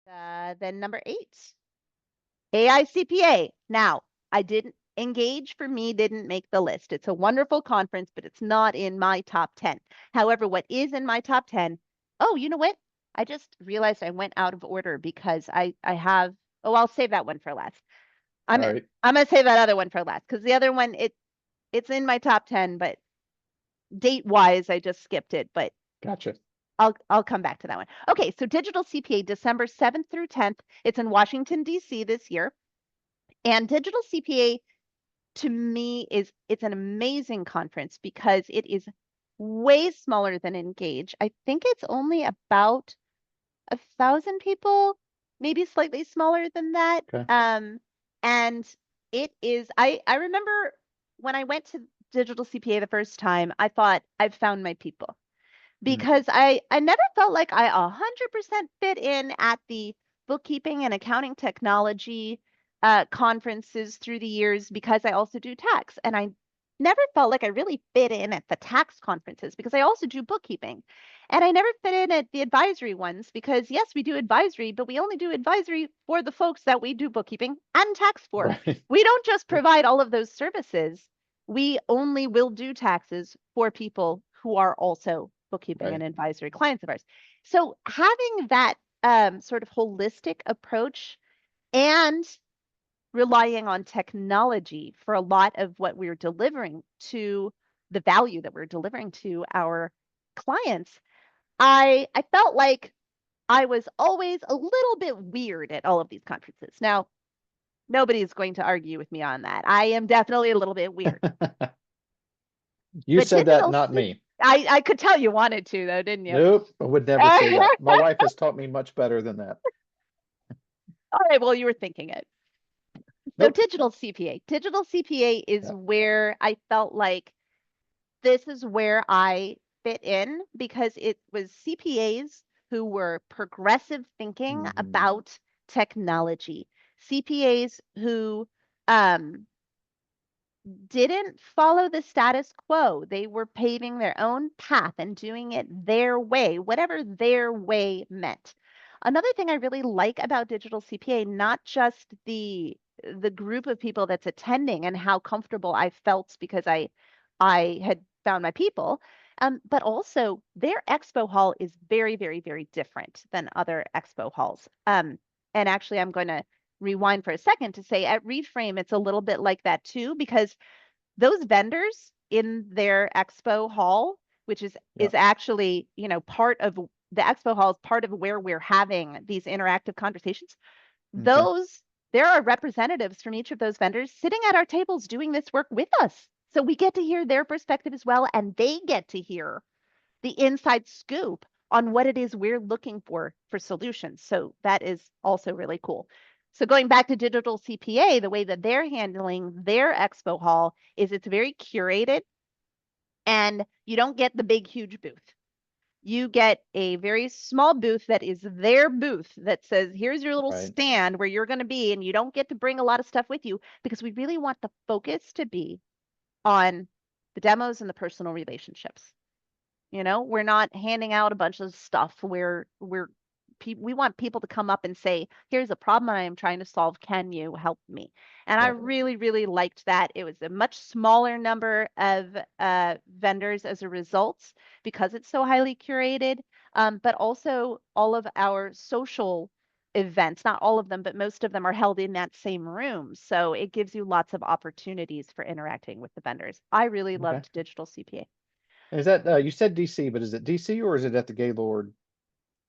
Then number 8, AI CPA. Now, I didn't engage for me, didn't make the list. It's a wonderful conference, but it's not in my top 10. However, what is in my top 10? Oh, you know what? I just realized I went out of order because I have, oh, I'll save that one for last. All right. I'm gonna save that other one for last because the other one it's in my top 10, but date wise, I just skipped it. But Gotcha. I'll come back to that one. Okay, so Digital CPA, December 7th through 10th. It's in Washington, D.C. this year. And Digital CPA to me it's an amazing conference because it is way smaller than Engage. I think it's only about 1,000 people, maybe slightly smaller than that. Okay. And it is, I remember when I went to Digital CPA the first time, I thought I've found my people because I never felt like I 100% fit in at the bookkeeping and accounting technology conferences through the years because I also do tax. And I never felt like I really fit in at the tax conferences because I also do bookkeeping. And I never fit in at the advisory ones because, yes, we do advisory, but we only do advisory for the folks that we do bookkeeping and tax for. Right. We don't just provide all of those services. We only will do taxes for people who are also bookkeeping and Right. advisory clients of ours. So having that sort of holistic approach and relying on technology for a lot of what we're delivering to the value that we're delivering to our clients, I felt like I was always a little bit weird at all of these conferences. Now, nobody's going to argue with me on that. I am definitely a little bit weird. You But said that, digital, not me. I could tell you wanted to though, didn't you? Nope, I would never say that. My wife has taught me much better than that. All right, well, you were thinking it. So Nope. digital CPA. Digital CPA is Yeah. where I felt like this is where I fit in because it was CPAs who were progressive thinking about technology. CPAs who didn't follow the status quo. They were paving their own path and doing it their way, whatever their way meant. Another thing I really like about Digital CPA, not just the group of people that's attending and how comfortable I felt because I had found my people, but also their expo hall is very, very, very different than other expo halls. And actually, I'm going to rewind for a second to say at Reframe, it's a little bit like that too, because those vendors in their expo hall, which Yeah. is actually, part of the expo hall is part of where we're having these interactive conversations. Okay. Those there are representatives from each of those vendors sitting at our tables doing this work with us. So we get to hear their perspective as well, and they get to hear the inside scoop on what it is we're looking for solutions. So that is also really cool. So going back to Digital CPA, the way that they're handling their expo hall is it's very curated and you don't get the big, huge booth. You get a very small booth that is their booth that says, here's your little Right. stand where you're going to be, and you don't get to bring a lot of stuff with you because we really want the focus to be on the demos and the personal relationships. We're not handing out a bunch of stuff where we want people to come up and say, here's a problem I am trying to solve. Can you help me? And I Yeah. really, really liked that. It was a much smaller number of vendors as a result because it's so highly curated. But also all of our social events, not all of them, but most of them are held in that same room. So it gives you lots of opportunities for interacting with the vendors. I really Okay. loved Digital CPA. Is that you said DC, but is it DC or is it at the Gaylord?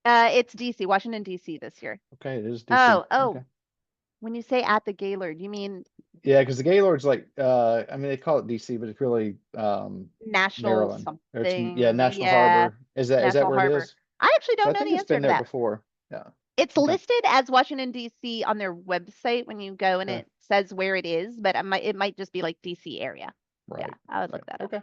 It's DC, Washington, DC this year. Okay, it is DC. Oh, Okay. when you say at the Gaylord, you mean Yeah, because the Gaylord's like I mean they call it DC, but it's really National Maryland. Or it's yeah, something? National Yeah, Harbor. Is that National where it Harbor. is? I actually So I don't know think the it's answer been to there that. before. Yeah. It's Okay. listed as Washington, DC on their website when you go and Okay. it says where it is, but it might just be like DC area. Yeah, Right. I would Okay. look that up. Okay.